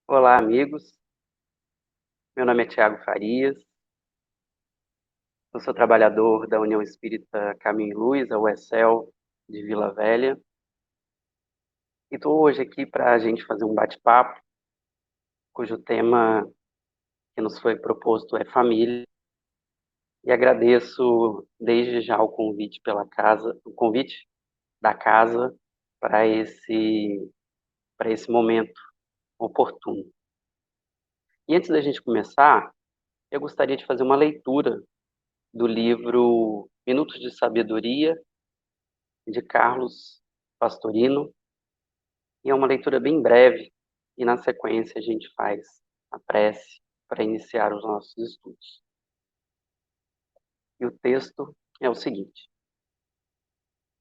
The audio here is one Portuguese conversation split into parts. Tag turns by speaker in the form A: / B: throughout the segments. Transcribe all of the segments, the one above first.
A: Olá, amigos. Meu nome é Tiago Farias. Eu sou trabalhador da União Espírita Caminho e Luz, a UESEL de Vila Velha. E estou hoje aqui para a gente fazer um bate-papo, cujo tema que nos foi proposto é família. E agradeço desde já o convite da casa para esse momento oportuno. E antes da gente começar, eu gostaria de fazer uma leitura do livro Minutos de Sabedoria, de Carlos Pastorino, e é uma leitura bem breve, e na sequência a gente faz a prece para iniciar os nossos estudos. E o texto é o seguinte: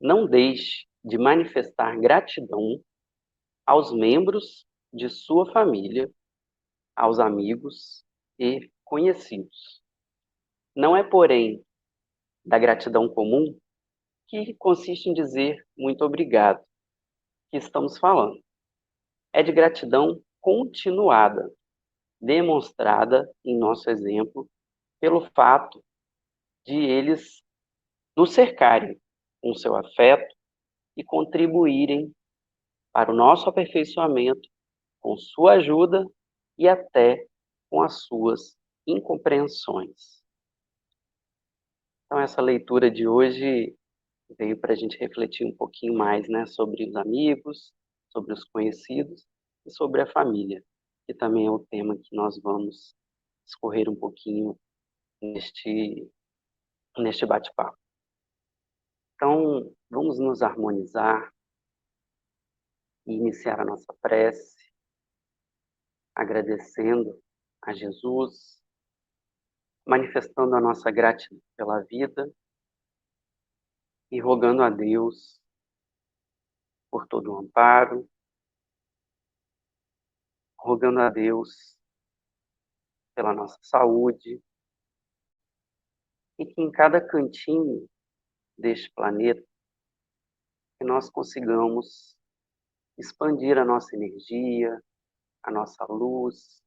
A: não deixe de manifestar gratidão aos membros de sua família, aos amigos e conhecidos. Não é, porém, da gratidão comum, que consiste em dizer muito obrigado, que estamos falando. É de gratidão continuada, demonstrada em nosso exemplo pelo fato de eles nos cercarem com seu afeto e contribuírem para o nosso aperfeiçoamento com sua ajuda e até com as suas incompreensões. Então, essa leitura de hoje veio para a gente refletir um pouquinho mais, né, sobre os amigos, sobre os conhecidos e sobre a família, que também é o tema que nós vamos discorrer um pouquinho neste bate-papo. Então, vamos nos harmonizar e iniciar a nossa prece, agradecendo a Jesus, manifestando a nossa gratidão pela vida e rogando a Deus por todo o amparo, rogando a Deus pela nossa saúde e que em cada cantinho deste planeta que nós consigamos expandir a nossa energia, a nossa luz,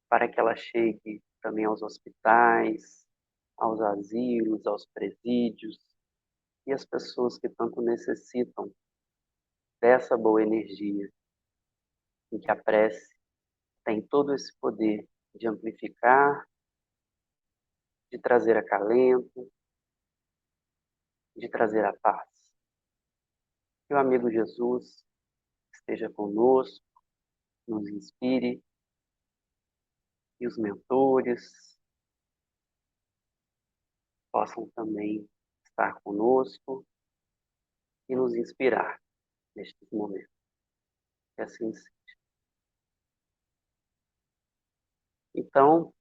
A: para que ela chegue também aos hospitais, aos asilos, aos presídios e às pessoas que tanto necessitam dessa boa energia, em que a prece tem todo esse poder de amplificar, de trazer acalento, de trazer a paz. Que o amigo Jesus esteja conosco, nos inspire, e os mentores possam também estar conosco e nos inspirar nestes momentos. Que assim seja. Então,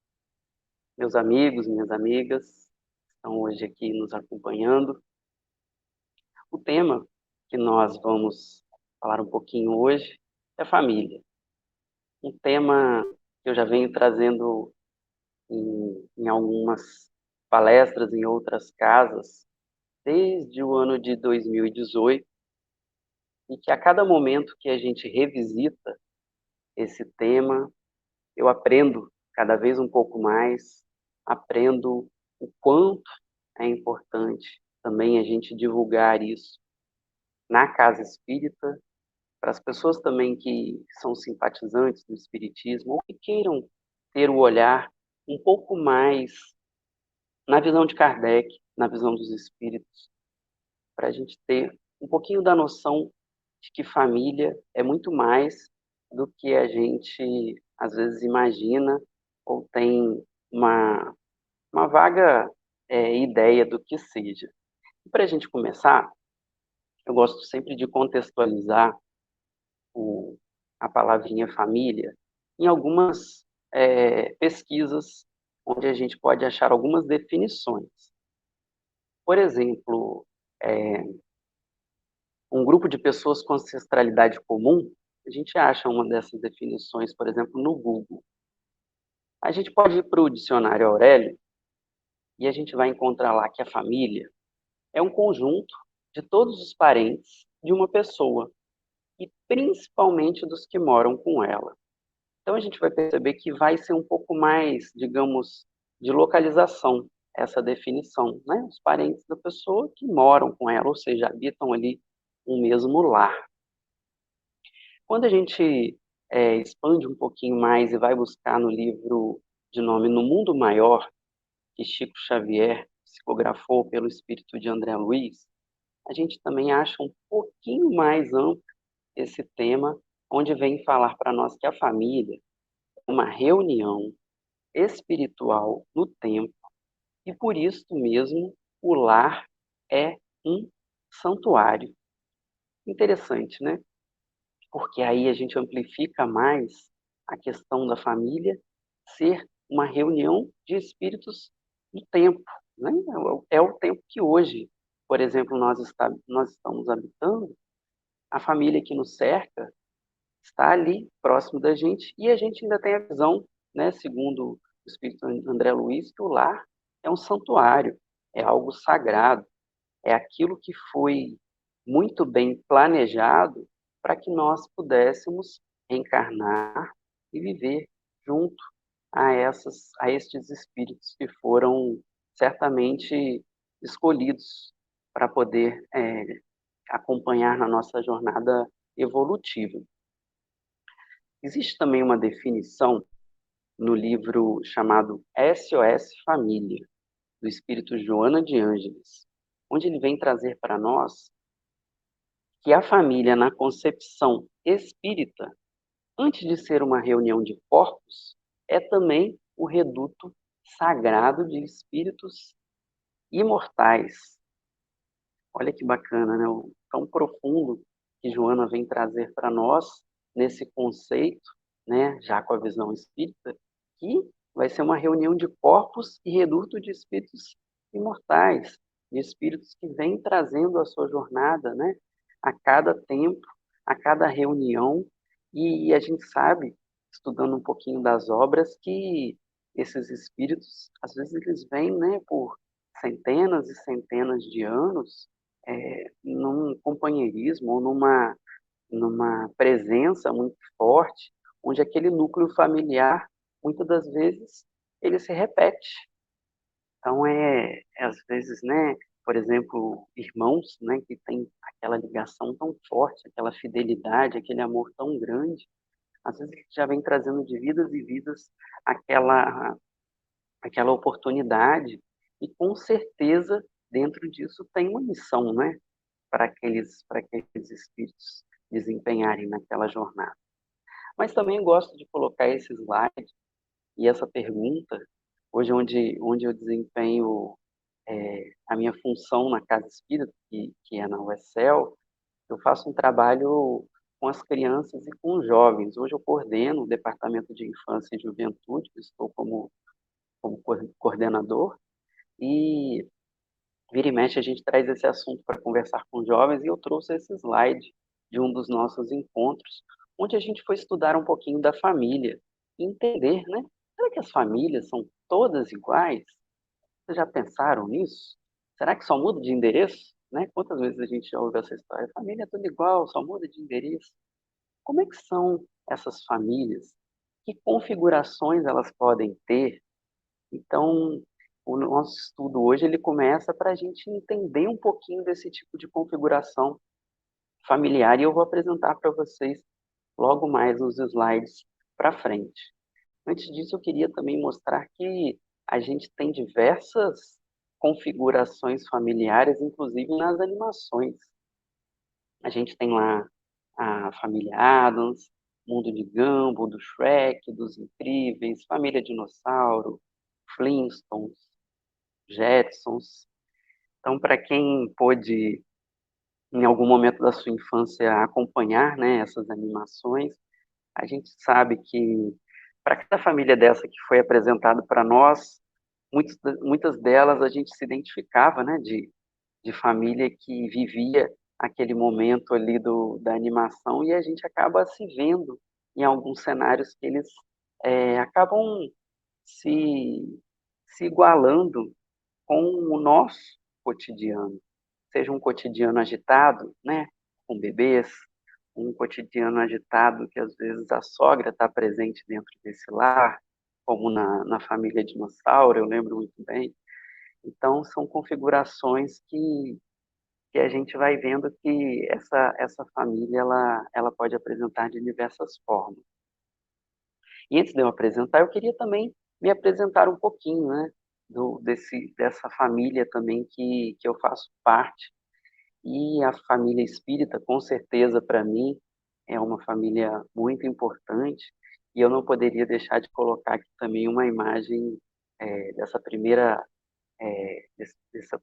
A: meus amigos, minhas amigas, estão hoje aqui nos acompanhando. O tema que nós vamos falar um pouquinho hoje é família. Um tema que eu já venho trazendo em algumas palestras em outras casas desde o ano de 2018 e que a cada momento que a gente revisita esse tema, eu aprendo cada vez um pouco mais, aprendo o quanto é importante também a gente divulgar isso na casa espírita, para as pessoas também que são simpatizantes do espiritismo ou que queiram ter o olhar um pouco mais na visão de Kardec, na visão dos espíritos, para a gente ter um pouquinho da noção de que família é muito mais do que a gente às vezes imagina ou tem uma vaga ideia do que seja. E para a gente começar, eu gosto sempre de contextualizar o, a palavrinha família em algumas pesquisas onde a gente pode achar algumas definições. Por exemplo, é, um grupo de pessoas com ancestralidade comum, a gente acha uma dessas definições, por exemplo, no Google. A gente pode ir para o dicionário Aurélio e a gente vai encontrar lá que a família é um conjunto de todos os parentes de uma pessoa, e principalmente dos que moram com ela. Então a gente vai perceber que vai ser um pouco mais, digamos, de localização essa definição, né? Os parentes da pessoa que moram com ela, ou seja, habitam ali um mesmo lar. Quando a gente expande um pouquinho mais e vai buscar no livro de nome No Mundo Maior, que Chico Xavier psicografou pelo espírito de André Luiz, a gente também acha um pouquinho mais amplo esse tema, onde vem falar para nós que a família é uma reunião espiritual no tempo, e por isso mesmo o lar é um santuário. Interessante, né? Porque aí a gente amplifica mais a questão da família ser uma reunião de espíritos do tempo, né? É o tempo que hoje, por exemplo, nós estamos habitando, a família que nos cerca está ali próximo da gente e a gente ainda tem a visão, né, segundo o espírito André Luiz, que o lar é um santuário, é algo sagrado, é aquilo que foi muito bem planejado para que nós pudéssemos reencarnar e viver junto a estes espíritos que foram certamente escolhidos para poder acompanhar na nossa jornada evolutiva. Existe também uma definição no livro chamado SOS Família, do espírito Joana de Ângeles, onde ele vem trazer para nós que a família na concepção espírita, antes de ser uma reunião de corpos, é também o reduto sagrado de espíritos imortais. Olha que bacana, né? O tão profundo que Joana vem trazer para nós nesse conceito, né? Já com a visão espírita, que vai ser uma reunião de corpos e reduto de espíritos imortais, de espíritos que vêm trazendo a sua jornada, né? A cada tempo, a cada reunião, e a gente sabe, estudando um pouquinho das obras, que esses espíritos, às vezes eles vêm, né, por centenas e centenas de anos, num companheirismo ou numa presença muito forte, onde aquele núcleo familiar, muitas das vezes, ele se repete. Então, às vezes, né, por exemplo, irmãos, né, que têm aquela ligação tão forte, aquela fidelidade, aquele amor tão grande, às vezes já vem trazendo de vidas e vidas aquela oportunidade, e com certeza dentro disso tem uma missão, né, para aqueles espíritos desempenharem naquela jornada. Mas também gosto de colocar esse slide e essa pergunta, hoje onde eu desempenho a minha função na Casa Espírita, que é na UESEL, eu faço um trabalho com as crianças e com os jovens. Hoje eu coordeno o Departamento de Infância e Juventude, estou como coordenador, e vira e mexe a gente traz esse assunto para conversar com jovens, e eu trouxe esse slide de um dos nossos encontros, onde a gente foi estudar um pouquinho da família, e entender, né? Será que as famílias são todas iguais? Vocês já pensaram nisso? Será que só muda de endereço? Né? Quantas vezes a gente já ouve essa história? A família é tudo igual, só muda de endereço. Como é que são essas famílias? Que configurações elas podem ter? Então, o nosso estudo hoje ele começa para a gente entender um pouquinho desse tipo de configuração familiar, e eu vou apresentar para vocês logo mais nos slides para frente. Antes disso, eu queria também mostrar que a gente tem diversas configurações familiares, inclusive nas animações. A gente tem lá a família Addams, Mundo de Gumball, do Shrek, dos Incríveis, Família Dinossauro, Flintstones, Jetsons. Então, para quem pôde, em algum momento da sua infância, acompanhar, né, essas animações, a gente sabe que para cada família dessa que foi apresentada para nós, muitas delas a gente se identificava, né, de família que vivia aquele momento ali da animação, e a gente acaba se vendo em alguns cenários que eles acabam se, se igualando com o nosso cotidiano, seja um cotidiano agitado, né, com bebês, um cotidiano agitado que às vezes a sogra está presente dentro desse lar, como na família dinossauro, eu lembro muito bem. Então, são configurações que a gente vai vendo que essa família ela pode apresentar de diversas formas. E antes de eu apresentar, eu queria também me apresentar um pouquinho, né, dessa família também que eu faço parte. E a família espírita, com certeza, para mim, é uma família muito importante. E eu não poderia deixar de colocar aqui também uma imagem desse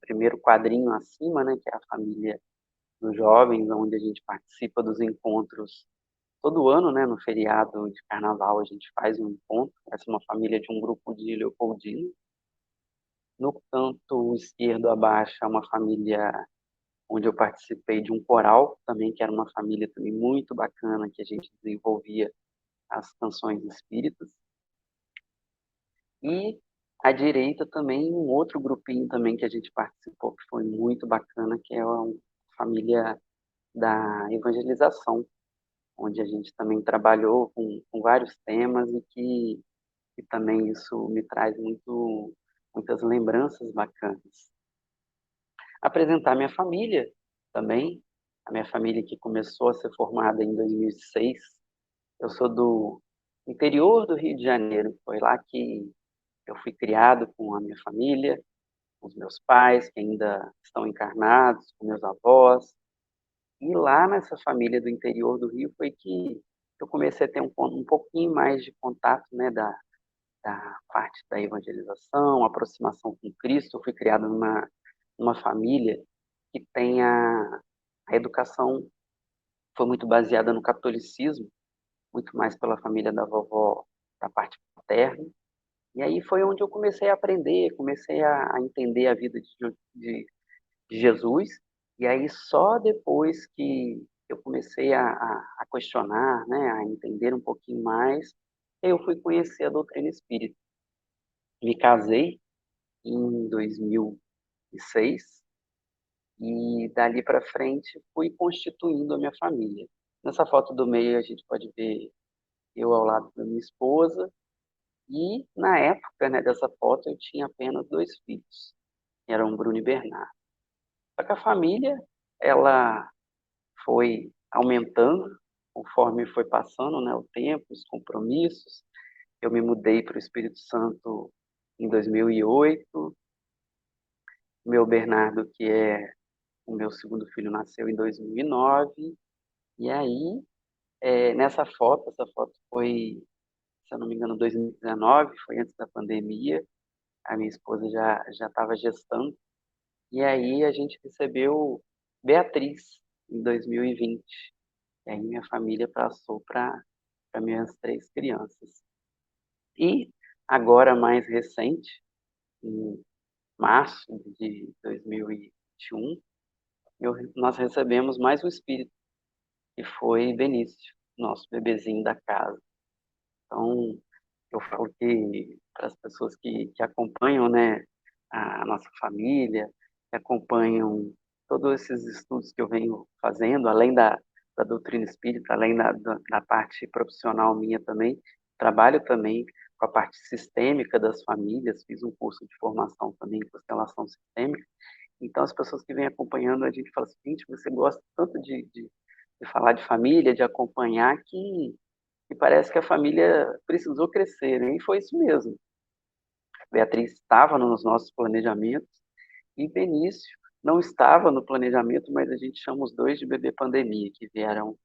A: primeiro quadrinho acima, né, que é a família dos jovens, onde a gente participa dos encontros todo ano, né, no feriado de carnaval, a gente faz um encontro. Essa é uma família de um grupo de Leopoldino. No canto esquerdo abaixo é uma família onde eu participei de um coral também, que era uma família também muito bacana, que a gente desenvolvia as canções espíritas. E à direita também um outro grupinho também que a gente participou, que foi muito bacana, que é a família da evangelização, onde a gente também trabalhou com vários temas e que também isso me traz muitas lembranças bacanas. Apresentar minha família também, a minha família que começou a ser formada em 2006. Eu sou do interior do Rio de Janeiro, foi lá que eu fui criado com a minha família, com os meus pais, que ainda estão encarnados, com meus avós. E lá nessa família do interior do Rio foi que eu comecei a ter um pouquinho mais de contato, né, da parte da evangelização, aproximação com Cristo. Eu fui criado numa família que tem a educação foi muito baseada no catolicismo, muito mais pela família da vovó, da parte paterna. E aí foi onde eu comecei a aprender, comecei a entender a vida de Jesus. E aí só depois que eu comecei a questionar, né, a entender um pouquinho mais, eu fui conhecer a doutrina espírita. Me casei em 2006 e dali para frente fui constituindo a minha família. Nessa foto do meio a gente pode ver eu ao lado da minha esposa e na época, né, dessa foto eu tinha apenas 2 filhos, eram Bruno e Bernardo. Só que a família ela foi aumentando conforme foi passando, né, o tempo, os compromissos. Eu me mudei para o Espírito Santo em 2008. Meu Bernardo, que é o meu segundo filho, nasceu em 2009. E aí, essa foto foi, se eu não me engano, 2019, foi antes da pandemia. A minha esposa já estava gestando. E aí a gente recebeu Beatriz em 2020. E aí minha família passou para minhas 3 crianças. E agora, mais recente, em março de 2021, nós recebemos mais um espírito, que foi Benício, nosso bebezinho da casa. Então, eu falo que para as pessoas que acompanham, né, a nossa família, que acompanham todos esses estudos que eu venho fazendo, além da doutrina espírita, além da parte profissional minha também, trabalho também com a parte sistêmica das famílias, fiz um curso de formação também em constelação sistêmica. Então, as pessoas que vêm acompanhando, a gente fala assim, gente, você gosta tanto de falar de família, de acompanhar, que parece que a família precisou crescer, né? E foi isso mesmo. Beatriz estava nos nossos planejamentos e Benício não estava no planejamento, mas a gente chama os dois de bebê pandemia, que vieram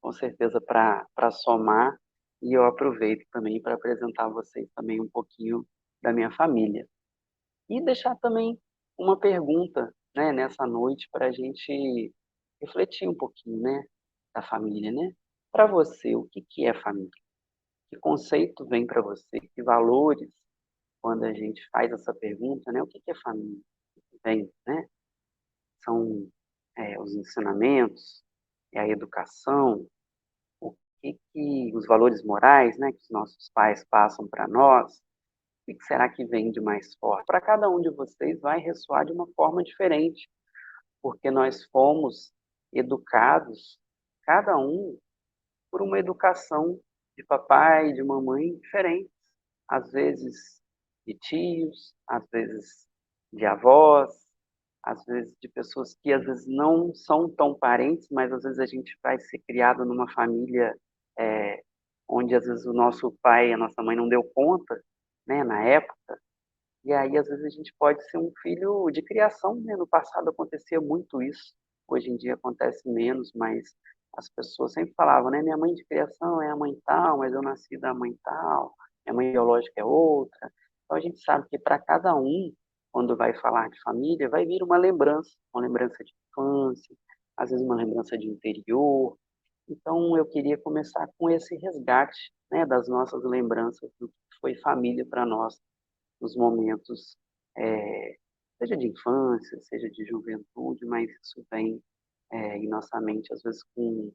A: com certeza para somar, e eu aproveito também para apresentar a vocês também um pouquinho da minha família. E deixar também uma pergunta, né, nessa noite para a gente refletir um pouquinho, né, da família, né? Para você, o que é família? Que conceito vem para você? Que valores, quando a gente faz essa pergunta, né? O que é família? Vem, né? São os ensinamentos, é a educação, o que os valores morais, né? Que os nossos pais passam para nós. O que será que vem de mais forte? Para cada um de vocês vai ressoar de uma forma diferente, porque nós fomos educados cada um por uma educação de papai e de mamãe diferente. Às vezes de tios, às vezes de avós, às vezes de pessoas que às vezes não são tão parentes, mas às vezes a gente vai ser criado numa família é, onde às vezes o nosso pai e a nossa mãe não deu conta, né, na época, e aí às vezes a gente pode ser um filho de criação, né? No passado acontecia muito isso, hoje em dia acontece menos, mas as pessoas sempre falavam, né, minha mãe de criação é a mãe tal, mas eu nasci da mãe tal, minha mãe biológica é outra. Então a gente sabe que para cada um, quando vai falar de família, vai vir uma lembrança de infância, às vezes uma lembrança de interior. Então eu queria começar com esse resgate, né, das nossas lembranças do que foi família para nós nos momentos, seja de infância, seja de juventude, mas isso vem em nossa mente, às vezes, com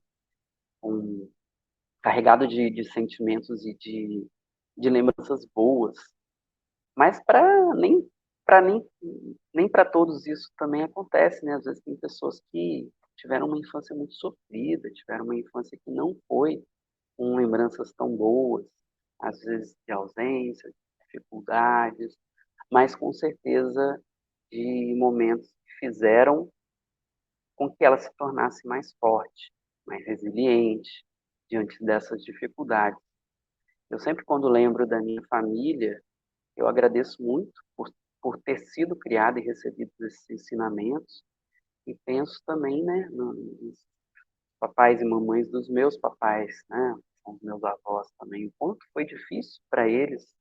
A: carregado de sentimentos e de lembranças boas. Mas nem para todos isso também acontece, né? Às vezes tem pessoas que tiveram uma infância muito sofrida, tiveram uma infância que não foi com lembranças tão boas, às vezes de ausência, de dificuldades, mas com certeza de momentos que fizeram com que ela se tornasse mais forte, mais resiliente diante dessas dificuldades. Eu sempre, quando lembro da minha família, eu agradeço muito por ter sido criado e recebido esses ensinamentos, e penso também, né, nos papais e mamães dos meus papais, né, com os meus avós também, o quanto foi difícil para eles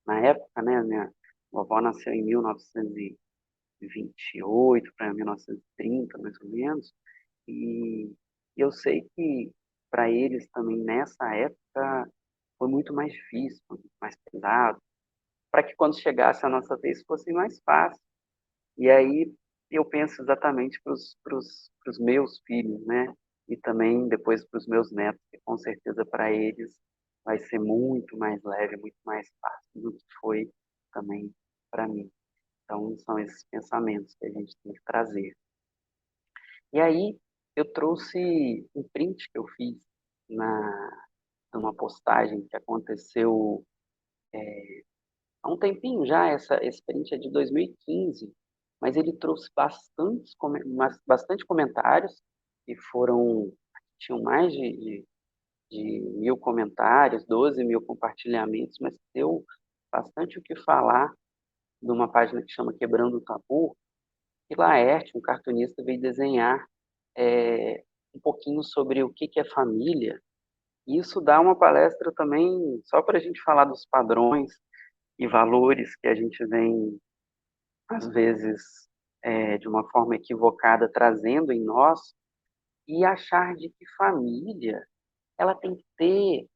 A: na época, né, minha vovó nasceu em 1928 para 1930, mais ou menos, e eu sei que para eles também nessa época foi muito mais difícil, muito mais pesado, para que quando chegasse a nossa vez fosse mais fácil. E aí eu penso exatamente para os meus filhos, né? E também depois para os meus netos, que com certeza para eles vai ser muito mais leve, muito mais fácil do que foi também para mim. Então são esses pensamentos que a gente tem que trazer. E aí eu trouxe um print que eu fiz numa postagem que aconteceu há um tempinho já. Esse print é de 2015, mas ele trouxe bastante comentários, e tinham mais de 1.000 comentários, 12.000 compartilhamentos, mas deu bastante o que falar de uma página que chama Quebrando o Tabu, e Laerte, um cartunista, veio desenhar um pouquinho sobre o que é família. E isso dá uma palestra também só para a gente falar dos padrões e valores que a gente vem, às vezes, de uma forma equivocada, trazendo em nós, e achar de que família ela tem que ter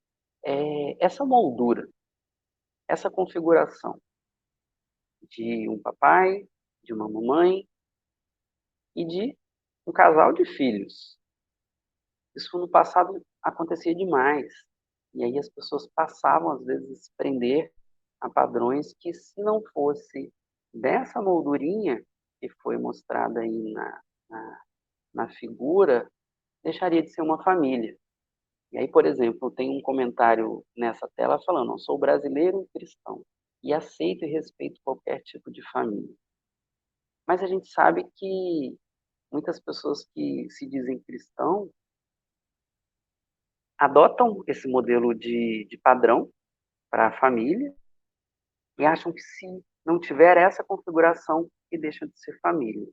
A: essa moldura, essa configuração de um papai, de uma mamãe e de um casal de filhos. Isso no passado acontecia demais. E aí as pessoas passavam, às vezes, a se prender a padrões que, se não fosse dessa moldurinha que foi mostrada aí na figura, deixaria de ser uma família. E aí, por exemplo, tem um comentário nessa tela falando: eu sou brasileiro e cristão e aceito e respeito qualquer tipo de família. Mas a gente sabe que muitas pessoas que se dizem cristão adotam esse modelo de padrão para a família e acham que, se não tiver essa configuração, que deixa de ser família.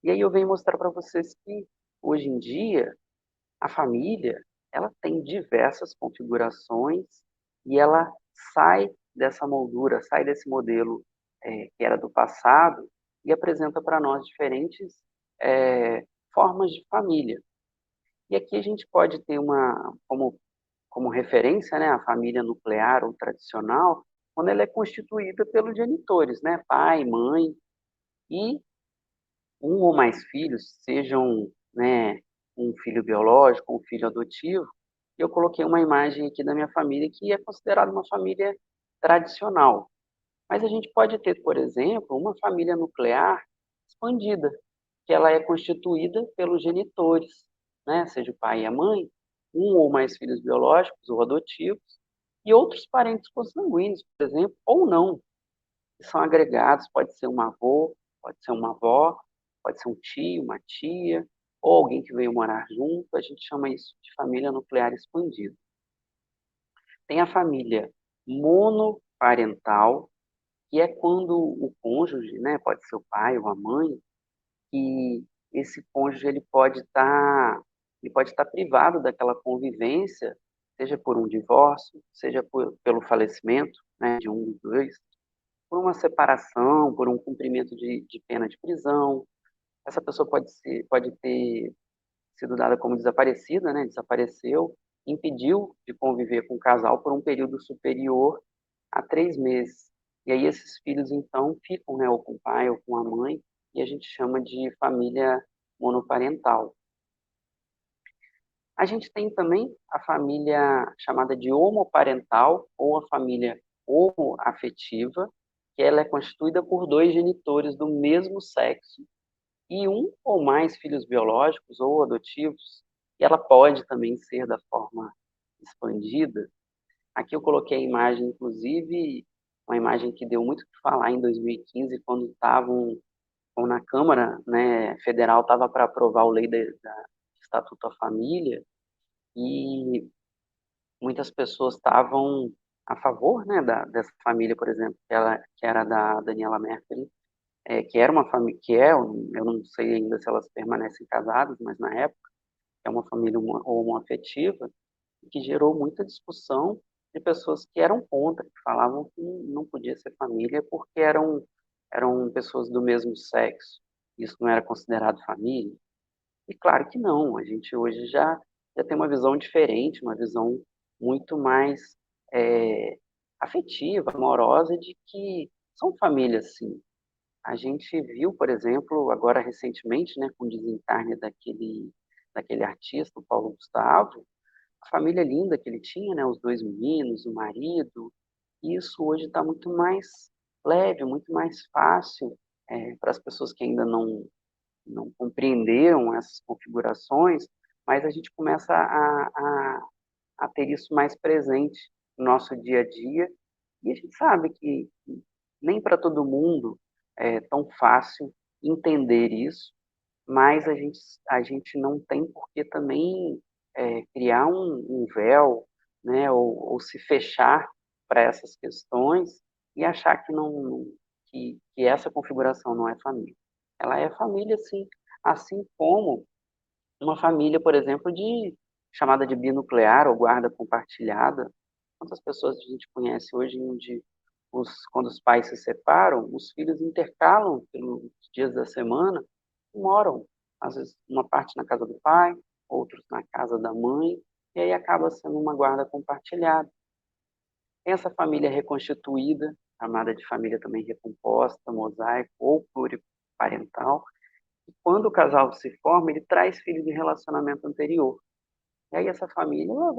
A: E aí eu venho mostrar para vocês que, hoje em dia, a família ela tem diversas configurações, e ela sai dessa moldura, sai desse modelo que era do passado, e apresenta para nós diferentes formas de família. E aqui a gente pode ter como referência, né, a família nuclear ou tradicional, quando ela é constituída pelos genitores, né, pai, mãe, e um ou mais filhos, sejam, né, um filho biológico, um filho adotivo. Eu coloquei uma imagem aqui da minha família que é considerada uma família tradicional. Mas a gente pode ter, por exemplo, uma família nuclear expandida, que ela é constituída pelos genitores. né, seja o pai e a mãe, um ou mais filhos biológicos ou adotivos, e outros parentes consanguíneos, por exemplo, ou não, que são agregados, pode ser um avô, pode ser uma avó, pode ser um tio, uma tia, ou alguém que veio morar junto, a gente chama isso de família nuclear expandida. Tem a família monoparental, que é quando o cônjuge, né, pode ser o pai ou a mãe, que esse cônjuge ele pode estar privado daquela convivência, seja por um divórcio, seja pelo falecimento, né, de um dos dois, por uma separação, por um cumprimento de pena de prisão. Essa pessoa pode ter sido dada como desaparecida, né, desapareceu, impediu de conviver com o casal por um período superior a 3 meses. E aí esses filhos, então, ficam, né, ou com o pai ou com a mãe, e a gente chama de família monoparental. A gente tem também a família chamada de homoparental, ou a família homoafetiva, que ela é constituída por dois genitores do mesmo sexo e um ou mais filhos biológicos ou adotivos. E ela pode também ser da forma expandida. Aqui eu coloquei a imagem, inclusive, uma imagem que deu muito o que falar em 2015, quando quando na Câmara, né, Federal estava para aprovar a lei da Estatuto da Família, e muitas pessoas estavam a favor, né, dessa família, por exemplo, que era da Daniela Mercury, que era uma família, eu não sei ainda se elas permanecem casadas, mas na época é uma família homoafetiva, que gerou muita discussão de pessoas que eram contra, que falavam que não podia ser família porque eram pessoas do mesmo sexo. Isso não era considerado família? E claro que não, a gente hoje já tem uma visão diferente, uma visão muito mais é, afetiva, amorosa, de que são famílias, sim. A gente viu, por exemplo, agora recentemente, né, com o desencarne daquele artista, o Paulo Gustavo, a família linda que ele tinha, né, os dois meninos, o marido, e isso hoje está muito mais leve, muito mais fácil para as pessoas que ainda não compreenderam essas configurações, mas a gente começa a ter isso mais presente no nosso dia a dia, e a gente sabe que nem para todo mundo é tão fácil entender isso, mas a gente não tem por que também criar um véu, né, ou se fechar para essas questões e achar que essa configuração não é família. Ela é família, sim, assim como uma família, por exemplo, chamada de binuclear ou guarda compartilhada. Quantas pessoas a gente conhece hoje onde quando os pais se separam, os filhos intercalam pelos dias da semana e moram, às vezes, uma parte na casa do pai, outros na casa da mãe, e aí acaba sendo uma guarda compartilhada. Tem essa família reconstituída, chamada de família também recomposta, mosaico ou pluriparental, e quando o casal se forma, ele traz filhos de relacionamento anterior. E aí essa família ela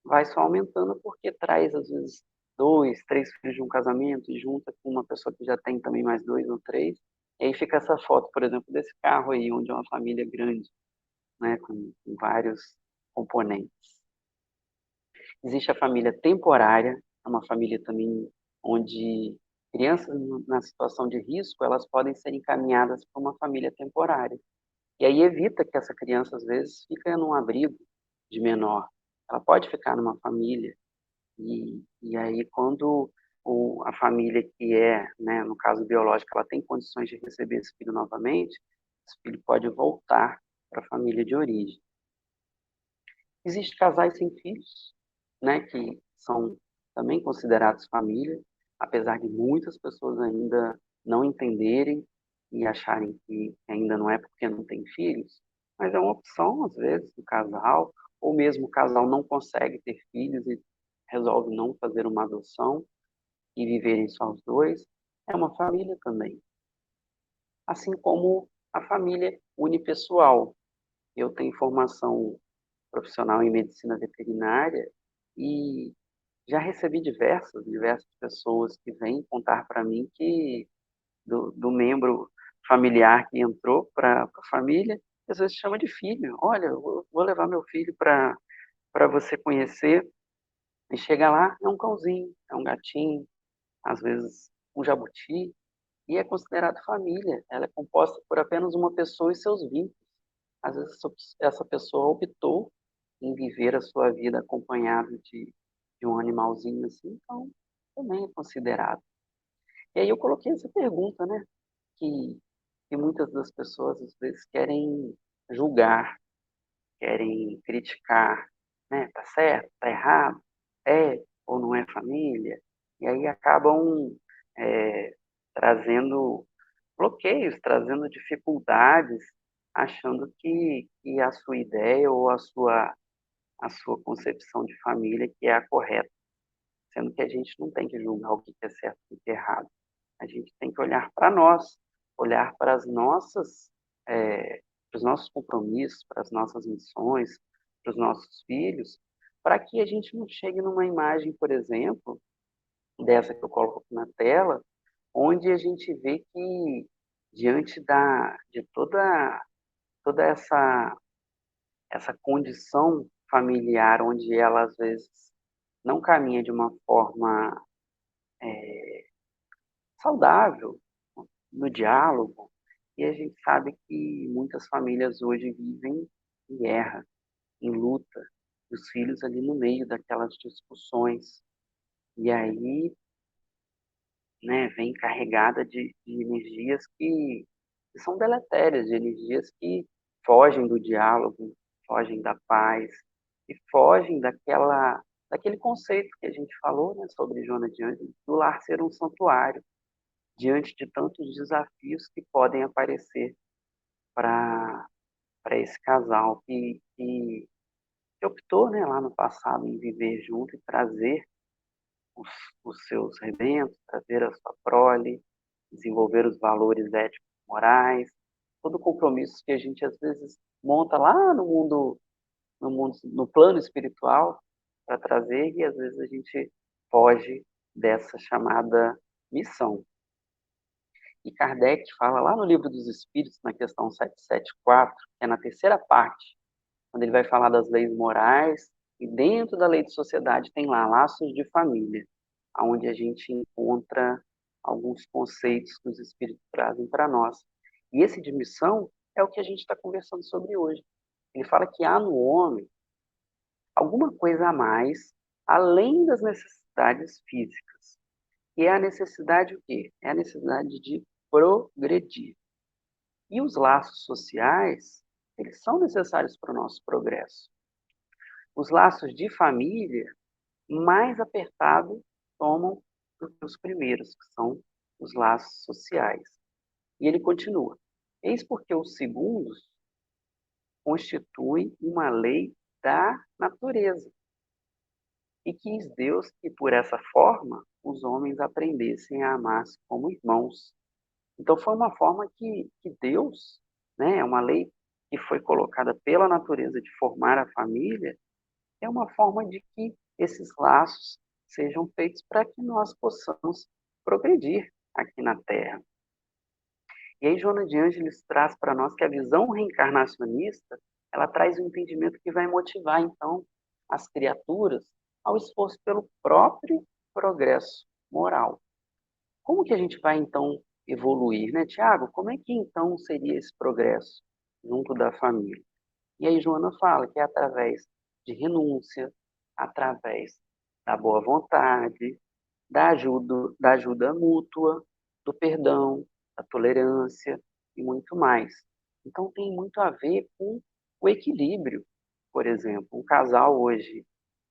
A: vai só aumentando porque traz, às vezes, dois, três filhos de um casamento e junta com uma pessoa que já tem também mais dois ou três. E aí fica essa foto, por exemplo, desse carro aí, onde é uma família grande, né, com vários componentes. Existe a família temporária, é uma família também onde crianças na situação de risco, elas podem ser encaminhadas para uma família temporária. E aí evita que essa criança, às vezes, fique num abrigo de menor. Ela pode ficar numa família. E aí, quando a família que né, no caso biológico, ela tem condições de receber esse filho novamente, esse filho pode voltar para a família de origem. Existem casais sem filhos, né, que são também considerados família, apesar de muitas pessoas ainda não entenderem e acharem que ainda não é porque não tem filhos, mas é uma opção, às vezes, do casal, ou mesmo o casal não consegue ter filhos e resolve não fazer uma adoção e viverem só os dois, é uma família também. Assim como a família unipessoal. Eu tenho formação profissional em medicina veterinária e já recebi diversas pessoas que vêm contar para mim que do membro familiar que entrou para a família, às vezes chama de filho. Olha, eu vou levar meu filho para você conhecer. E chega lá, é um cãozinho, é um gatinho, às vezes um jabuti, e é considerado família. Ela é composta por apenas uma pessoa e seus vínculos. Às vezes essa pessoa optou em viver a sua vida acompanhado de um animalzinho assim, então também é considerado. E aí eu coloquei essa pergunta, né? Que muitas das pessoas às vezes querem julgar, querem criticar, né? Tá certo, tá errado, é ou não é família, e aí acabam é, trazendo bloqueios, trazendo dificuldades, achando que a sua ideia ou a sua concepção de família que é a correta, sendo que a gente não tem que julgar o que é certo e o que é errado. A gente tem que olhar para nós, olhar para as nossas, para os nossos compromissos, para as nossas missões, para os nossos filhos, para que a gente não chegue numa imagem, por exemplo, dessa que eu coloco aqui na tela, onde a gente vê que diante de toda essa condição familiar, onde ela às vezes não caminha de uma forma saudável, no diálogo, e a gente sabe que muitas famílias hoje vivem em guerra, em luta, e os filhos ali no meio daquelas discussões. E aí, né, vem carregada de energias que são deletérias, de energias que fogem do diálogo, fogem da paz, e fogem daquele conceito que a gente falou, né, sobre Joana de Ângeles, do lar ser um santuário, diante de tantos desafios que podem aparecer para esse casal que optou, né, lá no passado em viver junto e trazer os, os seus rebentos, trazer a sua prole, desenvolver os valores éticos morais, todo o compromisso que a gente às vezes monta lá no plano espiritual para trazer e às vezes a gente foge dessa chamada missão. E Kardec fala lá no Livro dos Espíritos, na questão 774, que é na terceira parte, quando ele vai falar das leis morais, e dentro da lei de sociedade tem lá laços de família, onde a gente encontra alguns conceitos que os espíritos trazem para nós. E esse de missão é o que a gente está conversando sobre hoje. Ele fala que há no homem alguma coisa a mais, além das necessidades físicas. E é a necessidade o quê? É a necessidade de progredir. E os laços sociais, eles são necessários para o nosso progresso. Os laços de família, mais apertados, tomam do que os primeiros, que são os laços sociais. E ele continua. Eis porque os segundos constituem uma lei da natureza. E quis Deus que, por essa forma, os homens aprendessem a amar-se como irmãos. Então, foi uma forma que Deus, né, é uma lei que foi colocada pela natureza de formar a família, é uma forma de que esses laços sejam feitos para que nós possamos progredir aqui na Terra. E aí, Joana de Ângeles traz para nós que a visão reencarnacionista, ela traz um entendimento que vai motivar, então, as criaturas ao esforço pelo próprio progresso moral. Como que a gente vai, então, evoluir, né, Tiago? Como é que, então, seria esse progresso junto da família? E aí Joana fala que é através de renúncia, através da boa vontade, da ajuda mútua, do perdão, da tolerância e muito mais. Então tem muito a ver com o equilíbrio. Por exemplo, um casal hoje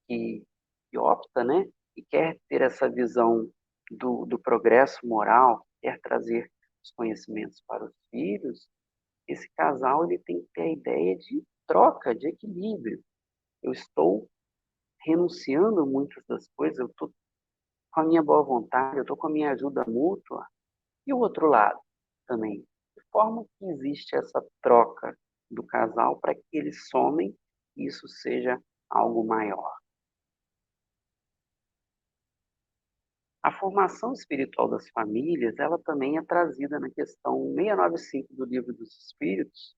A: que, que opta, né, e quer ter essa visão do progresso moral, quer trazer os conhecimentos para os filhos, esse casal ele tem que ter a ideia de troca, de equilíbrio. Eu estou renunciando muitas das coisas, eu estou com a minha boa vontade, eu estou com a minha ajuda mútua, e o outro lado também. De forma que existe essa troca do casal para que eles somem e isso seja algo maior. A formação espiritual das famílias, ela também é trazida na questão 695 do Livro dos Espíritos,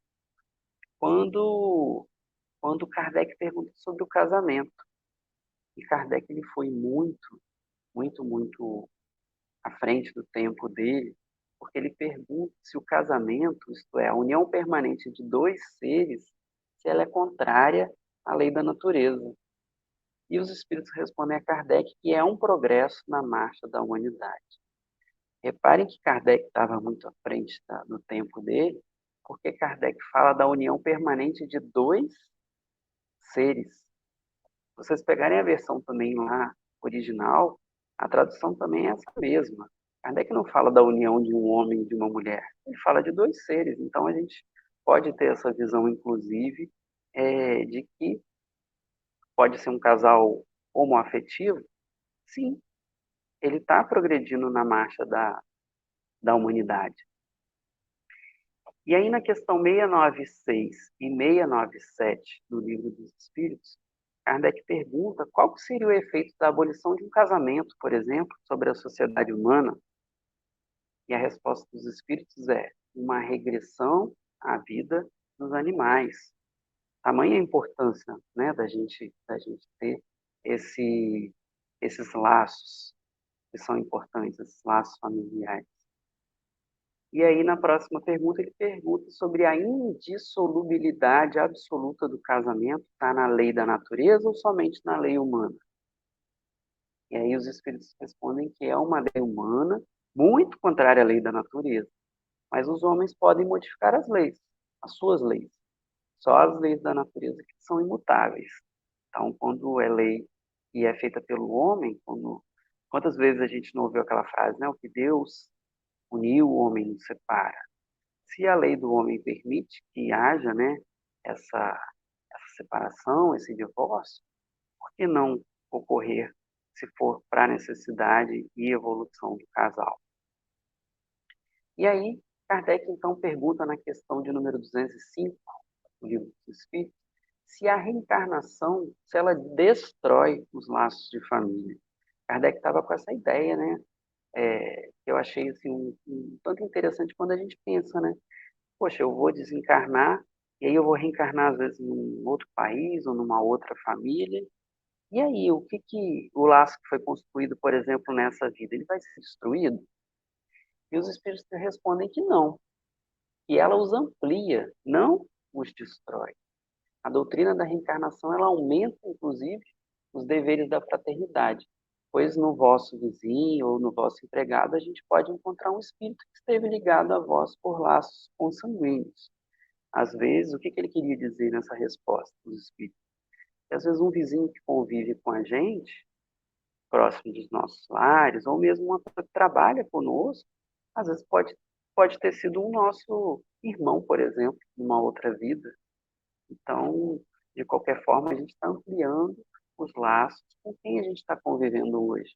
A: quando, quando Kardec pergunta sobre o casamento. E Kardec ele foi muito à frente do tempo dele, porque ele pergunta se o casamento, isto é, a união permanente de dois seres, se ela é contrária à lei da natureza. E os espíritos respondem a Kardec que é um progresso na marcha da humanidade. Reparem que Kardec estava muito à frente do tempo dele, porque Kardec fala da união permanente de dois seres. Se vocês pegarem a versão também lá, original, a tradução também é essa mesma. Kardec não fala da união de um homem e de uma mulher, ele fala de dois seres. Então a gente pode ter essa visão, inclusive, de que pode ser um casal homoafetivo. Sim, ele está progredindo na marcha da humanidade. E aí, na questão 696 e 697 do Livro dos Espíritos, Kardec pergunta qual seria o efeito da abolição de um casamento, por exemplo, sobre a sociedade humana. E a resposta dos espíritos é uma regressão à vida dos animais. Tamanha a importância, né, da gente ter esses laços que são importantes, esses laços familiares. E aí, na próxima pergunta, ele pergunta sobre a indissolubilidade absoluta do casamento, está na lei da natureza ou somente na lei humana? E aí os espíritos respondem que é uma lei humana, muito contrária à lei da natureza. Mas os homens podem modificar as leis, as suas leis. Só as leis da natureza que são imutáveis. Então, quando é lei e é feita pelo homem, quantas vezes a gente não ouviu aquela frase, né? O que Deus uniu, o homem não separa. Se a lei do homem permite que haja, né, essa separação, esse divórcio, por que não ocorrer se for para a necessidade e evolução do casal? E aí, Kardec então pergunta na questão de número 205 do Livro dos Espíritos, se a reencarnação, se ela destrói os laços de família. Kardec estava com essa ideia, né? Eu achei assim, um tanto interessante quando a gente pensa, né? Poxa, eu vou desencarnar e aí eu vou reencarnar às vezes num outro país ou numa outra família. E aí, o laço que foi construído, por exemplo, nessa vida, ele vai ser destruído? E os espíritos respondem que não, que ela os amplia, não os destrói. A doutrina da reencarnação, ela aumenta, inclusive, os deveres da fraternidade, pois no vosso vizinho ou no vosso empregado a gente pode encontrar um espírito que esteve ligado a vós por laços consanguíneos. Às vezes, o que ele queria dizer nessa resposta dos espíritos? Que às vezes um vizinho que convive com a gente, próximo dos nossos lares, ou mesmo uma pessoa que trabalha conosco, às vezes pode ter sido um nosso irmão, por exemplo, numa outra vida. Então, de qualquer forma, a gente está ampliando os laços com quem a gente está convivendo hoje.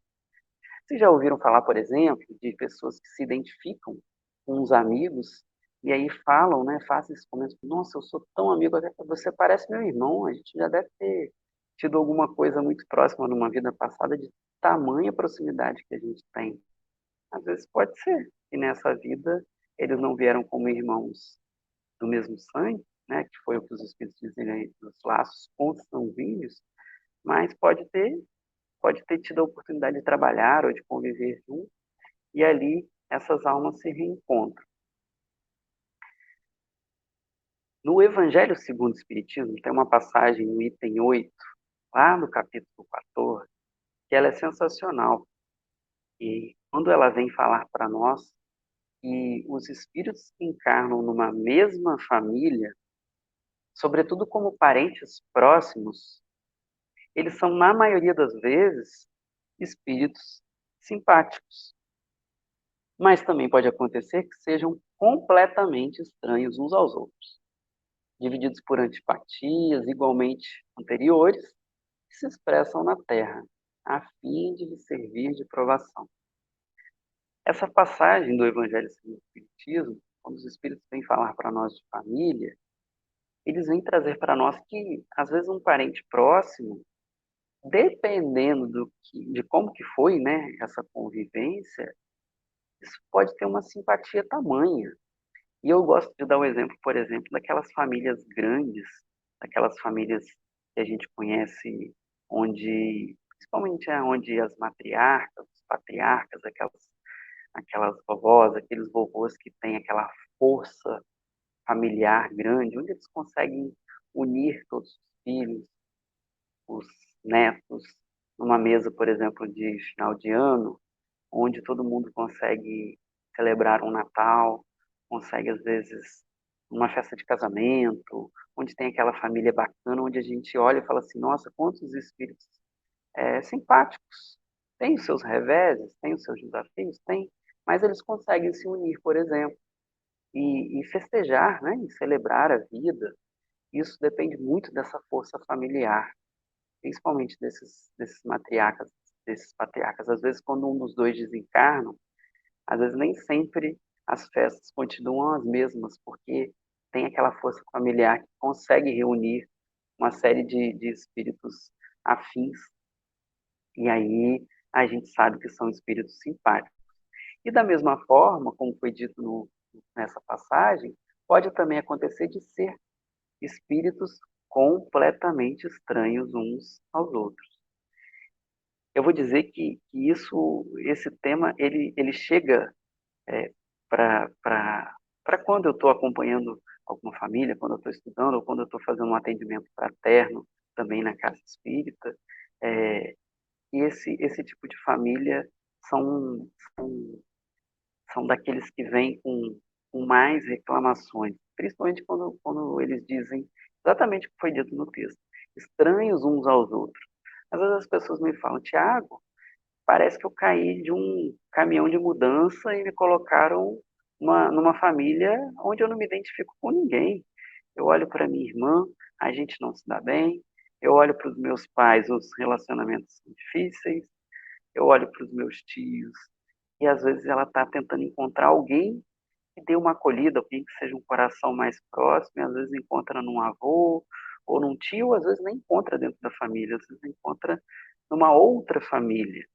A: Vocês já ouviram falar, por exemplo, de pessoas que se identificam com os amigos e aí falam, né, fazem esse comentário, nossa, eu sou tão amigo, até que você parece meu irmão, a gente já deve ter tido alguma coisa muito próxima numa vida passada de tamanha proximidade que a gente tem. Às vezes pode ser que nessa vida eles não vieram como irmãos do mesmo sangue, né, que foi o que os espíritos dizem aí, dos laços consanguíneos, mas pode ter tido a oportunidade de trabalhar ou de conviver junto, e ali essas almas se reencontram. No Evangelho segundo o Espiritismo, tem uma passagem no item 8, lá no capítulo 14, que ela é sensacional. E quando ela vem falar para nós que os espíritos que encarnam numa mesma família, sobretudo como parentes próximos, eles são, na maioria das vezes, espíritos simpáticos. Mas também pode acontecer que sejam completamente estranhos uns aos outros, divididos por antipatias igualmente anteriores, que se expressam na Terra, a fim de lhe servir de provação. Essa passagem do Evangelho segundo o Espiritismo, quando os Espíritos vêm falar para nós de família, eles vêm trazer para nós que, às vezes, um parente próximo, dependendo de como que foi, né, essa convivência, isso pode ter uma simpatia tamanha. E eu gosto de dar um exemplo, por exemplo, daquelas famílias grandes, daquelas famílias que a gente conhece, onde, principalmente onde as matriarcas, os patriarcas, aquelas vovós, aqueles vovôs que têm aquela força familiar grande, onde eles conseguem unir todos os filhos, os netos, numa mesa, por exemplo, de final de ano, onde todo mundo consegue celebrar um Natal, consegue, às vezes, uma festa de casamento, onde tem aquela família bacana, onde a gente olha e fala assim, nossa, quantos espíritos simpáticos. Tem os seus reveses, tem os seus desafios, tem, mas eles conseguem se unir, por exemplo, e festejar, né, e celebrar a vida. Isso depende muito dessa força familiar, principalmente desses matriarcas, desses patriarcas. Às vezes, quando um dos dois desencarnam, às vezes nem sempre as festas continuam as mesmas, porque tem aquela força familiar que consegue reunir uma série de espíritos afins, e aí a gente sabe que são espíritos simpáticos. E da mesma forma, como foi dito nessa passagem, pode também acontecer de ser espíritos completamente estranhos uns aos outros. Eu vou dizer que esse tema, ele chega para quando eu estou acompanhando alguma família, quando eu estou estudando, ou quando eu estou fazendo um atendimento fraterno, também na casa espírita, é, e esse tipo de família são, são, são daqueles que vêm com mais reclamações, principalmente quando eles dizem exatamente o que foi dito no texto, estranhos uns aos outros. Às vezes as pessoas me falam, Tiago, parece que eu caí de um caminhão de mudança e me colocaram numa família onde eu não me identifico com ninguém. Eu olho para minha irmã, a gente não se dá bem. Eu olho para os meus pais, os relacionamentos são difíceis. Eu olho para os meus tios e às vezes ela está tentando encontrar alguém que dê uma acolhida, alguém que seja um coração mais próximo. E às vezes encontra num avô ou num tio, às vezes nem encontra dentro da família, às vezes encontra numa outra família,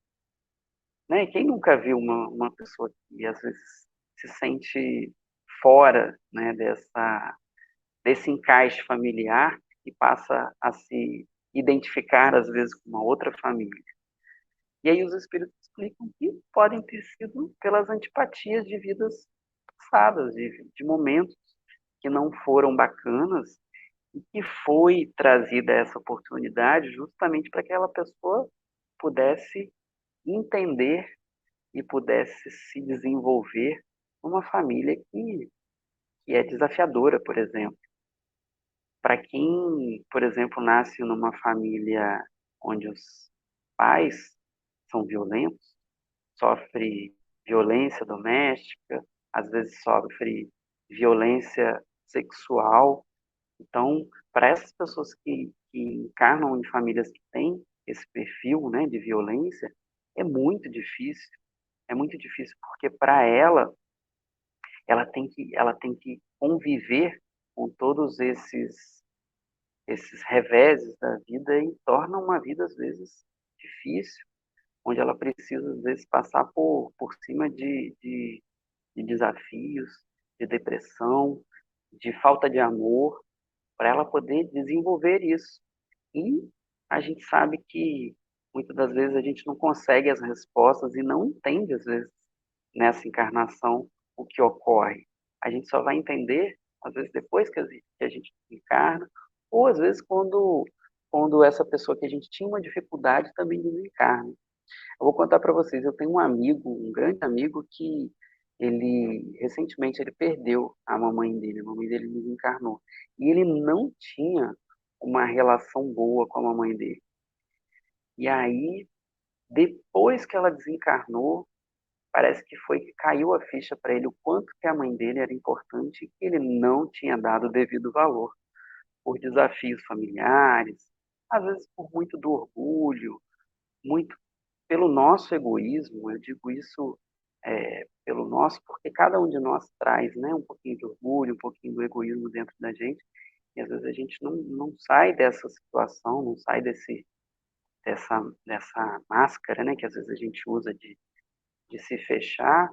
A: né? Quem nunca viu uma pessoa que às vezes se sente fora, né, desse encaixe familiar e passa a se identificar às vezes com uma outra família? E aí os espíritos explicam que podem ter sido pelas antipatias de vidas passadas, de momentos que não foram bacanas e que foi trazida essa oportunidade justamente para que aquela pessoa pudesse entender e pudesse se desenvolver numa família que é desafiadora, por exemplo. Para quem, por exemplo, nasce numa família onde os pais são violentos, sofre violência doméstica, às vezes sofre violência sexual. Então, para essas pessoas que encarnam em famílias que têm esse perfil, né, de violência, é muito difícil. É muito difícil porque para ela tem que conviver com todos esses reveses da vida e torna uma vida às vezes difícil, onde ela precisa às vezes passar por cima de desafios, de depressão, de falta de amor, para ela poder desenvolver isso. E a gente sabe que muitas das vezes a gente não consegue as respostas e não entende às vezes nessa encarnação o que ocorre. A gente só vai entender, às vezes, depois que a gente encarna, ou às vezes quando essa pessoa que a gente tinha uma dificuldade também desencarna. Eu vou contar para vocês, eu tenho um amigo, um grande amigo, que recentemente, ele perdeu a mamãe dele desencarnou. E ele não tinha uma relação boa com a mamãe dele. E aí, depois que ela desencarnou, parece que foi que caiu a ficha para ele o quanto que a mãe dele era importante e que ele não tinha dado o devido valor por desafios familiares, às vezes por muito do orgulho, muito pelo nosso egoísmo. Eu digo isso pelo nosso, porque cada um de nós traz, né, um pouquinho de orgulho, um pouquinho do egoísmo dentro da gente, e às vezes a gente não sai dessa situação, não sai dessa máscara, né, que às vezes a gente usa de se fechar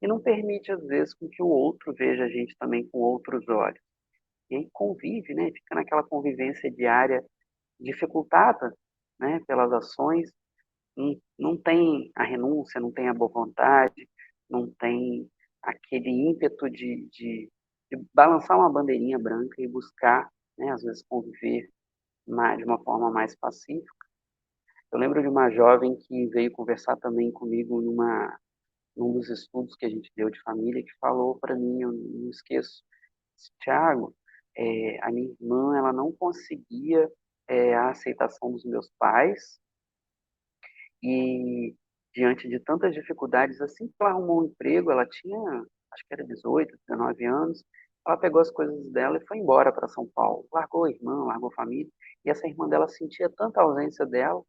A: e não permite, às vezes, com que o outro veja a gente também com outros olhos. E aí convive, né? Fica naquela convivência diária dificultada, né? Pelas ações, não tem a renúncia, não tem a boa vontade, não tem aquele ímpeto de balançar uma bandeirinha branca e buscar, né? Às vezes conviver de uma forma mais pacífica. Eu lembro de uma jovem que veio conversar também comigo num dos estudos que a gente deu de família, que falou para mim, eu não esqueço, Tiago, a minha irmã ela não conseguia a aceitação dos meus pais e diante de tantas dificuldades, assim que ela arrumou um emprego, ela tinha, acho que era 18, 19 anos, ela pegou as coisas dela e foi embora para São Paulo, largou a irmã, largou a família, e essa irmã dela sentia tanta ausência dela,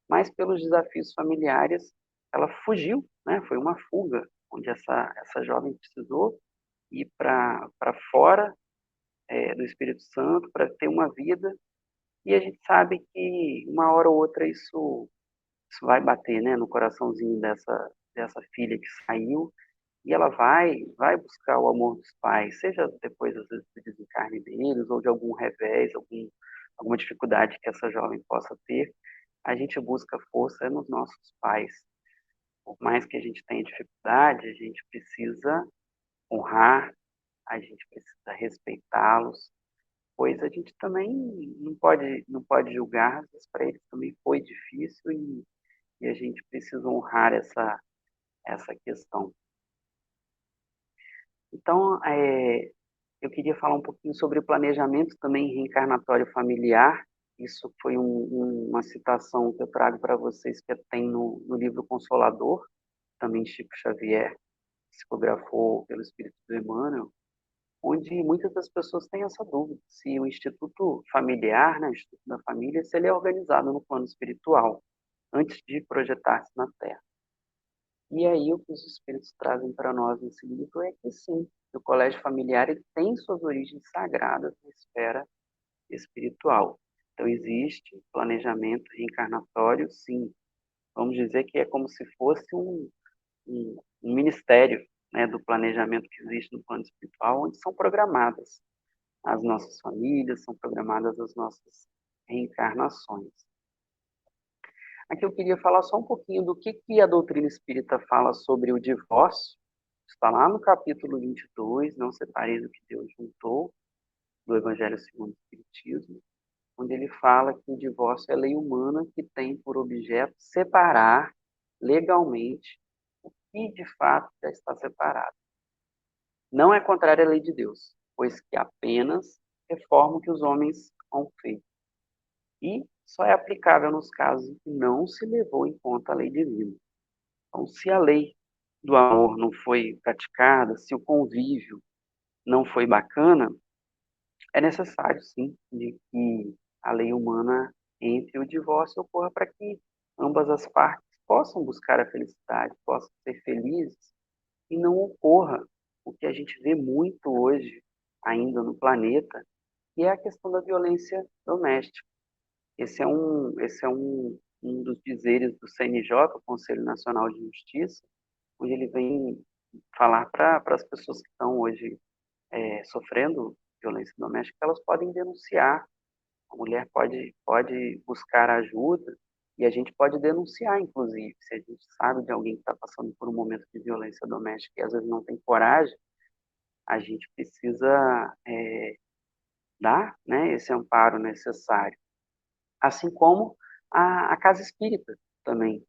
A: mas pelos desafios familiares, ela fugiu, né? Foi uma fuga, onde essa jovem precisou ir para fora do Espírito Santo para ter uma vida, e a gente sabe que uma hora ou outra isso vai bater, né, no coraçãozinho dessa filha que saiu, e ela vai buscar o amor dos pais, seja depois às vezes do desencarne deles ou de algum revés, alguma dificuldade que essa jovem possa ter, a gente busca força nos nossos pais. Por mais que a gente tenha dificuldade, a gente precisa honrar, a gente precisa respeitá-los, pois a gente também não pode julgar, às vezes para eles também foi difícil e a gente precisa honrar essa questão. Então, eu queria falar um pouquinho sobre o planejamento também reencarnatório familiar. Isso foi uma citação que eu trago para vocês que tem no livro Consolador, também Chico Xavier psicografou pelo Espírito do Emmanuel, onde muitas das pessoas têm essa dúvida, se o Instituto Familiar, né, o Instituto da Família, se ele é organizado no plano espiritual, antes de projetar-se na Terra. E aí o que os Espíritos trazem para nós nesse livro é que sim, o colégio familiar ele tem suas origens sagradas na esfera espiritual. Então existe planejamento reencarnatório, sim. Vamos dizer que é como se fosse um ministério, né, do planejamento que existe no plano espiritual, onde são programadas as nossas famílias, são programadas as nossas reencarnações. Aqui eu queria falar só um pouquinho do que a doutrina espírita fala sobre o divórcio. Está lá no capítulo 22, Não Separeis o que Deus juntou, do Evangelho segundo o Espiritismo, onde ele fala que o divórcio é lei humana que tem por objeto separar legalmente o que de fato já está separado. Não é contrário à lei de Deus, pois que apenas reforma o que os homens han feito. E só é aplicável nos casos em que não se levou em conta a lei divina. Então, se a lei do amor não foi praticada, se o convívio não foi bacana, é necessário, sim, de que a lei humana entre o divórcio ocorra para que ambas as partes possam buscar a felicidade, possam ser felizes e não ocorra o que a gente vê muito hoje ainda no planeta, que é a questão da violência doméstica. Esse é um dos dizeres do CNJ, o Conselho Nacional de Justiça, onde ele vem falar para as pessoas que estão hoje sofrendo violência doméstica, elas podem denunciar. A mulher pode buscar ajuda e a gente pode denunciar, inclusive, se a gente sabe de alguém que está passando por um momento de violência doméstica e às vezes não tem coragem, a gente precisa dar, né, esse amparo necessário. Assim como a casa espírita também.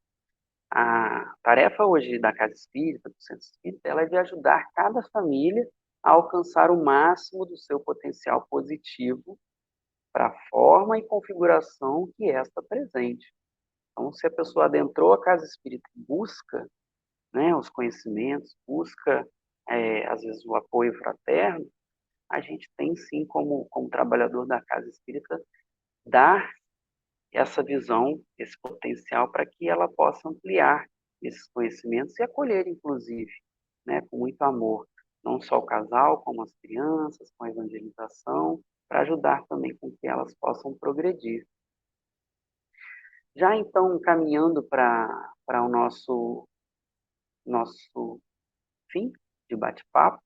A: A tarefa hoje da casa espírita, do centro espírita, ela é de ajudar cada família a alcançar o máximo do seu potencial positivo para a forma e configuração que esta apresente. Então, se a pessoa adentrou a casa espírita e busca, né, os conhecimentos, busca, às vezes, o apoio fraterno, a gente tem sim, como trabalhador da casa espírita, dar essa visão, esse potencial para que ela possa ampliar esses conhecimentos e acolher, inclusive, né, com muito amor, não só o casal, como as crianças, com a evangelização, para ajudar também com que elas possam progredir. Já então, caminhando para o nosso fim de bate-papo,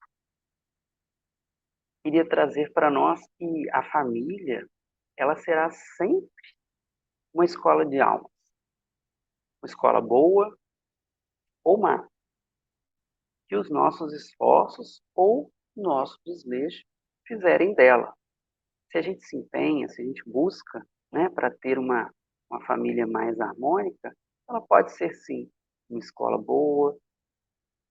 A: queria trazer para nós que a família, ela será sempre uma escola de almas, uma escola boa ou má, que os nossos esforços ou nosso desleixo fizerem dela. Se a gente se empenha, se a gente busca, né, para ter uma família mais harmônica, ela pode ser sim uma escola boa,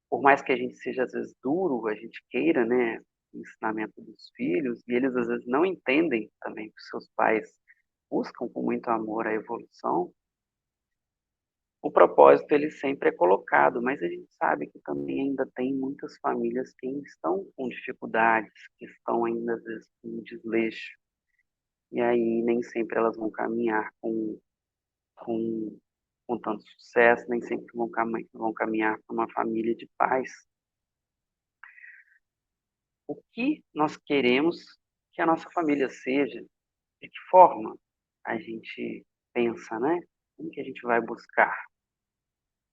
A: por mais que a gente seja às vezes duro, a gente queira, né, o ensinamento dos filhos, e eles às vezes não entendem também que os seus pais buscam com muito amor a evolução, o propósito ele sempre é colocado, mas a gente sabe que também ainda tem muitas famílias que ainda estão com dificuldades, que estão ainda às vezes com desleixo, e aí nem sempre elas vão caminhar com, com tanto sucesso, nem sempre vão caminhar para uma família de paz. O que nós queremos que a nossa família seja? De que forma a gente pensa, né? Como que a gente vai buscar?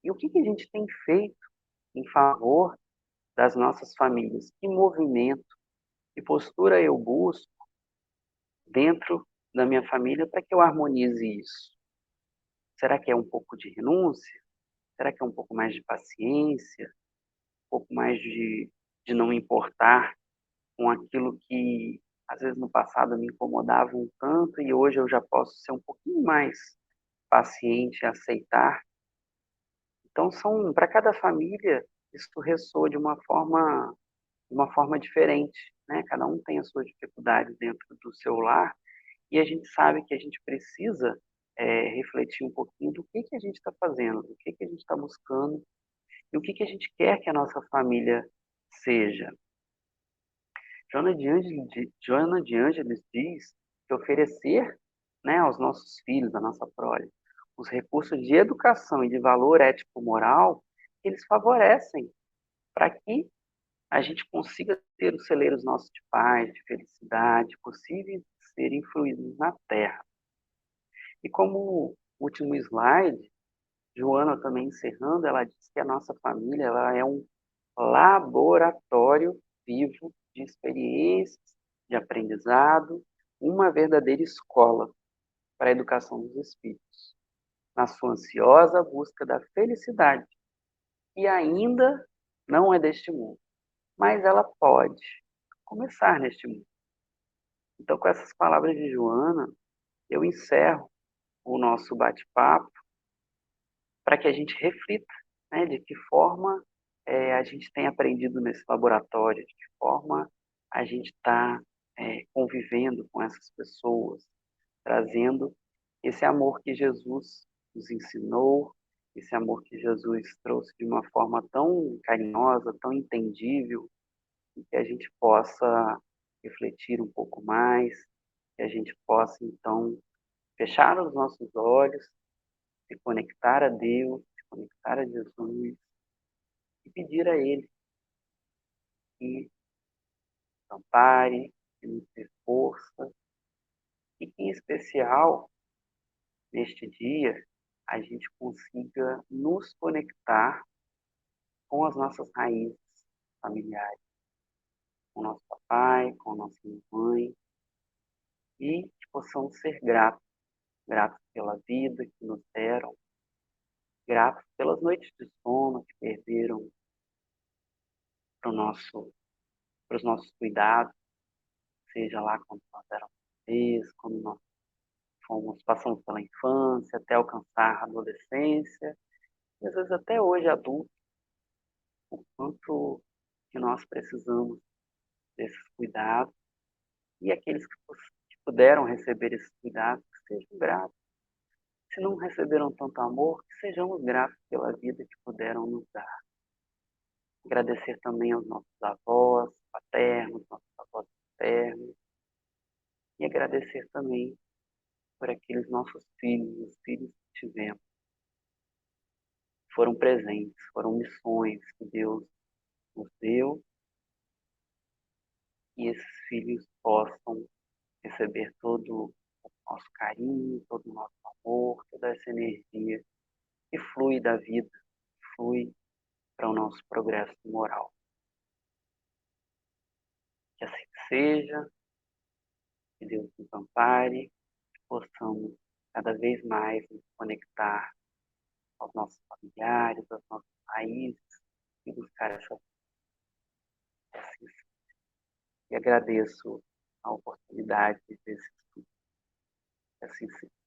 A: E o que que a gente tem feito em favor das nossas famílias? Que movimento, que postura eu busco dentro da minha família para que eu harmonize isso? Será que é um pouco de renúncia? Será que é um pouco mais de paciência? Um pouco mais de não me importar com aquilo que às vezes no passado me incomodava um tanto e hoje eu já posso ser um pouquinho mais paciente e aceitar? Então são para cada família isso ressoa de uma forma diferente, né? Cada um tem as suas dificuldades dentro do seu lar e a gente sabe que a gente precisa refletir um pouquinho do que a gente está fazendo, do que a gente está buscando e o que a gente quer que a nossa família seja. Joana de Ângeles diz que oferecer, né, aos nossos filhos, à nossa prole, os recursos de educação e de valor ético-moral, eles favorecem para que a gente consiga ter os celeiros nossos de paz, de felicidade, possíveis de serem fluídos na Terra. E como último slide, Joana também encerrando, ela diz que a nossa família ela é um laboratório vivo de experiências, de aprendizado, uma verdadeira escola para a educação dos espíritos, na sua ansiosa busca da felicidade, que ainda não é deste mundo, mas ela pode começar neste mundo. Então, com essas palavras de Joana, eu encerro o nosso bate-papo para que a gente reflita, né, de que forma a gente tem aprendido nesse laboratório, de que forma a gente está convivendo com essas pessoas, trazendo esse amor que Jesus nos ensinou, esse amor que Jesus trouxe de uma forma tão carinhosa, tão entendível, e que a gente possa refletir um pouco mais, que a gente possa, então, fechar os nossos olhos, se conectar a Deus, se conectar a Jesus e pedir a Ele que nos ampare, que nos dê força e que, em especial, neste dia, a gente consiga nos conectar com as nossas raízes familiares, com o nosso papai, com a nossa mãe, e que possamos ser gratos, gratos pela vida que nos deram, gratos pelas noites de sono que perderam para os nossos cuidados, seja lá quando nós éramos bebês, quando nós passamos pela infância, até alcançar a adolescência, e às vezes até hoje adulto, o quanto que nós precisamos desses cuidados, e aqueles que puderam receber esses cuidados, que sejam gratos. Se não receberam tanto amor, que sejamos gratos pela vida que puderam nos dar. Agradecer também aos nossos avós paternos, nossos avós paternos, e agradecer também por aqueles nossos filhos, os filhos que tivemos. Foram presentes, foram missões que Deus nos deu, e esses filhos possam receber todo o nosso carinho, todo o nosso amor, toda essa energia que flui da vida, que flui para o nosso progresso moral. Que assim seja, que Deus nos ampare, que possamos cada vez mais nos conectar aos nossos familiares, aos nossos países e buscar essa assim, e agradeço a oportunidade desse estudo. Que assim seja.